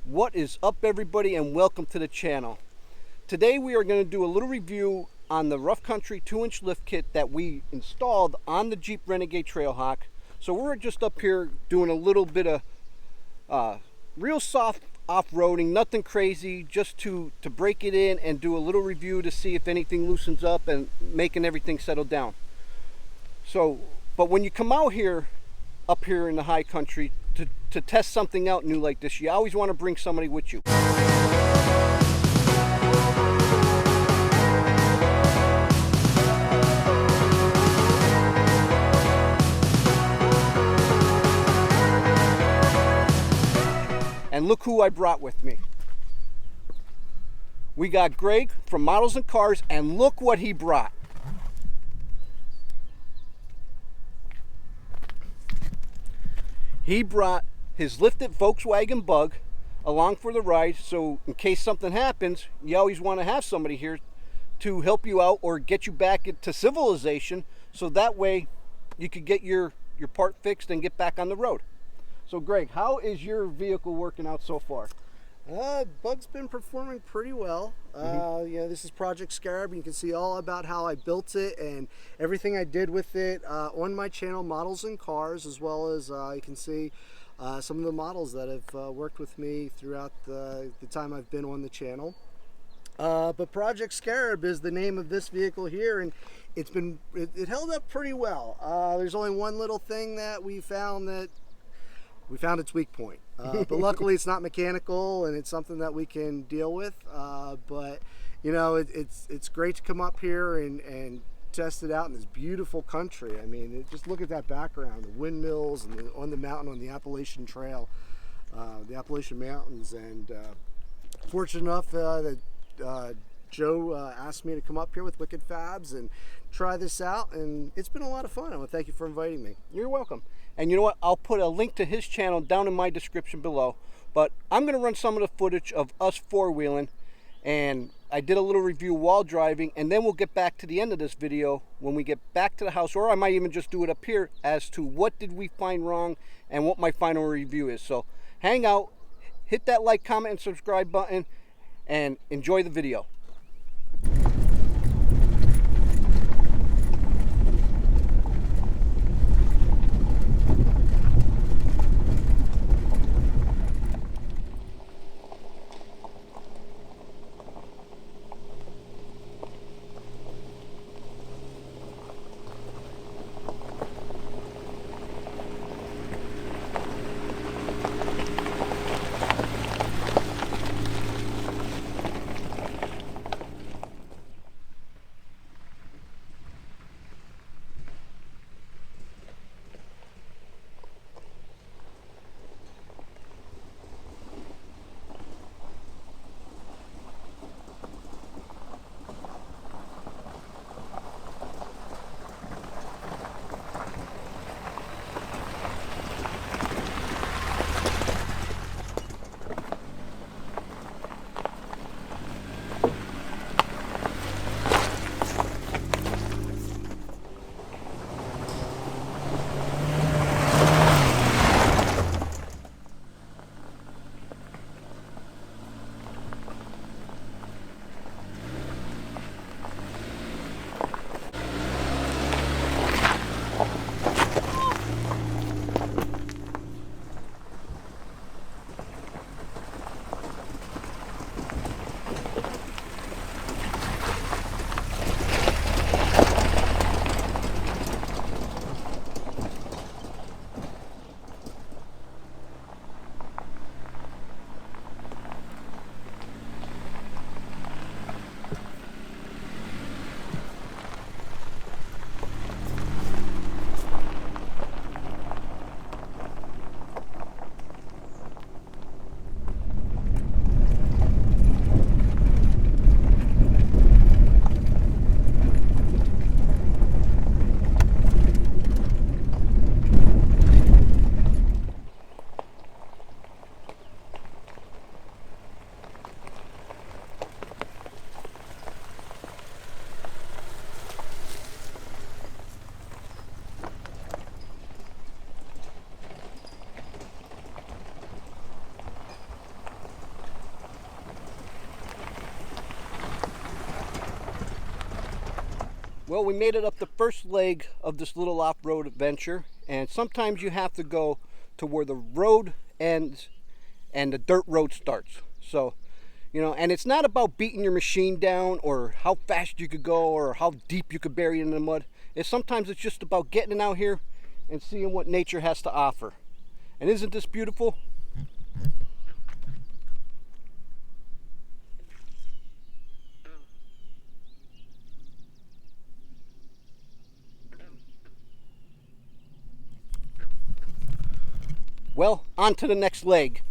What is up, everybody, and welcome to the channel. Today we are going to do a little review on the Rough Country 2-inch lift kit that we installed on the Jeep Renegade Trailhawk. So we're just up here doing a little bit of real soft off-roading, nothing crazy, just to break it in and do a little review to see if anything loosens up and making everything settle down. So, but when you come out here, up here in the high country, to test something out new like this, you always want to bring somebody with you. And look who I brought with me. We got Greg from Models and Cars, and look what he brought. He brought his lifted Volkswagen Bug along for the ride, so in case something happens, you always want to have somebody here to help you out or get you back into civilization, so that way you could get your part fixed and get back on the road. So Greg, how is your vehicle working out so far? Bug's been performing pretty well. This is Project Scarab, and you can see all about how I built it and everything I did with it on my channel, Models and Cars, as well as you can see some of the models that have worked with me throughout the time I've been on the channel. But Project Scarab is the name of this vehicle here, and it held up pretty well. There's only one little thing that we found its weak point, but luckily it's not mechanical and it's something that we can deal with. But you know, it's great to come up here and test it out in this beautiful country. I mean, just look at that background, the windmills and on the mountain, on the Appalachian Trail, the Appalachian Mountains. And fortunate enough that Joe asked me to come up here with Wicked Fabz and try this out, and it's been a lot of fun. I want to thank you for inviting me. You're welcome. And you know what? I'll put a link to his channel down in my description below. But I'm going to run some of the footage of us four-wheeling, and I did a little review while driving, and then we'll get back to the end of this video when we get back to the house, or I might even just do it up here as to what did we find wrong and what my final review is. So hang out, hit that like, comment, and subscribe button, and enjoy the video. Well, we made it up the first leg of this little off-road adventure, and sometimes you have to go to where the road ends and the dirt road starts. So, you know, and it's not about beating your machine down or how fast you could go or how deep you could bury it in the mud. Sometimes it's just about getting out here and seeing what nature has to offer. And isn't this beautiful? Well, on to the next leg.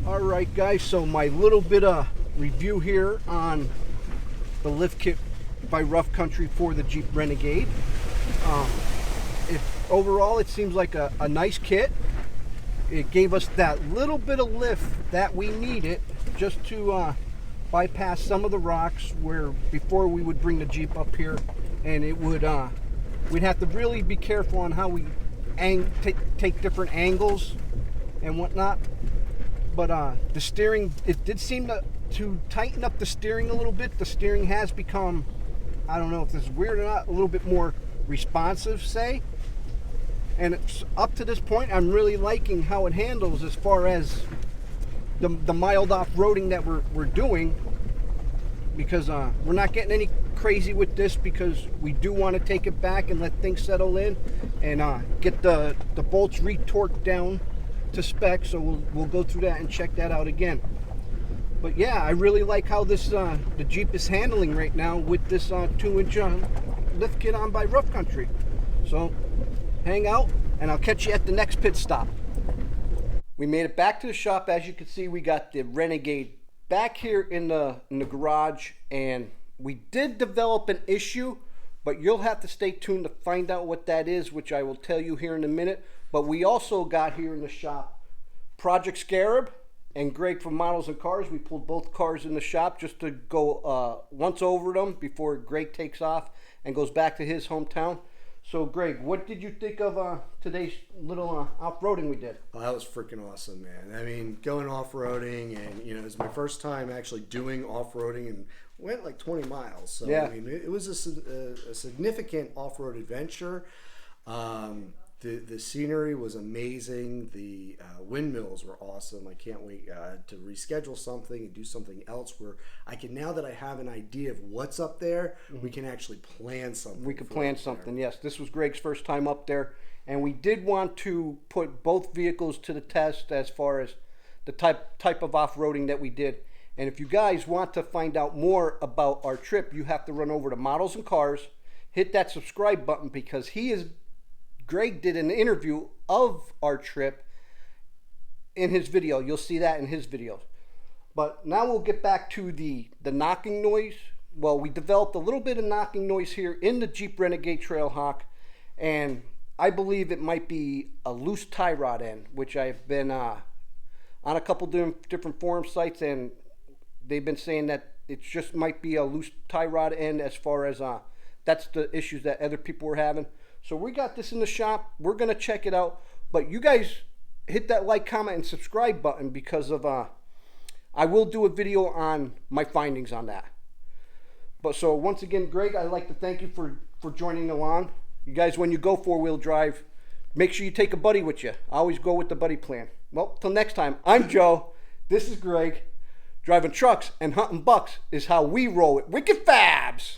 Alright guys, so my little bit of review here on the lift kit by Rough Country for the Jeep Renegade. Overall it seems like a nice kit. It gave us that little bit of lift that we needed just to bypass some of the rocks where before we would bring the Jeep up here, and it would we'd have to really be careful on how we take different angles and whatnot. But the steering, it did seem to tighten up the steering a little bit. The steering has become, I don't know if this is weird or not, a little bit more responsive, say. And it's up to this point, I'm really liking how it handles as far as the mild off-roading that we're doing, because we're not getting any crazy with this, because we do want to take it back and let things settle in and get the bolts retorqued down to spec. So we'll go through that and check that out again. But yeah, I really like how this the Jeep is handling right now with this 2-inch lift kit on by Rough Country. So hang out and I'll catch you at the next pit stop. We made it back to the shop. As you can see, we got the Renegade back here in the garage, and we did develop an issue, but you'll have to stay tuned to find out what that is, which I will tell you here in a minute. But we also got here in the shop Project Scarab and Greg from Models and Cars. We pulled both cars in the shop just to go once over them before Greg takes off and goes back to his hometown. So Greg, what did you think of today's little off-roading we did? Oh, that was freaking awesome, man. I mean, going off-roading, and you know, it was my first time actually doing off-roading, and went like 20 miles. So yeah. I mean, it was a significant off-road adventure. The scenery was amazing. The windmills were awesome. I can't wait to reschedule something and do something else where I can, now that I have an idea of what's up there, we can actually plan something. We could plan something, yes. This was Greg's first time up there, and we did want to put both vehicles to the test as far as the type of off-roading that we did. And if you guys want to find out more about our trip, you have to run over to Models and Cars. hit that subscribe button because Greg did an interview of our trip in his video. You'll see that in his videos. But now we'll get back to the knocking noise. Well, we developed a little bit of knocking noise here in the Jeep Renegade Trailhawk, and I believe it might be a loose tie rod end, which I've been on a couple different forum sites, and they've been saying that it just might be a loose tie rod end as far as that's the issues that other people were having. So we got this in the shop. We're going to check it out. But you guys hit that like, comment, and subscribe button because of I will do a video on my findings on that. But so once again, Greg, I'd like to thank you for joining along. You guys, when you go four-wheel drive, make sure you take a buddy with you. I always go with the buddy plan. Well, till next time, I'm Joe. This is Greg. Driving trucks and hunting bucks is how we roll it. Wicked Fabz!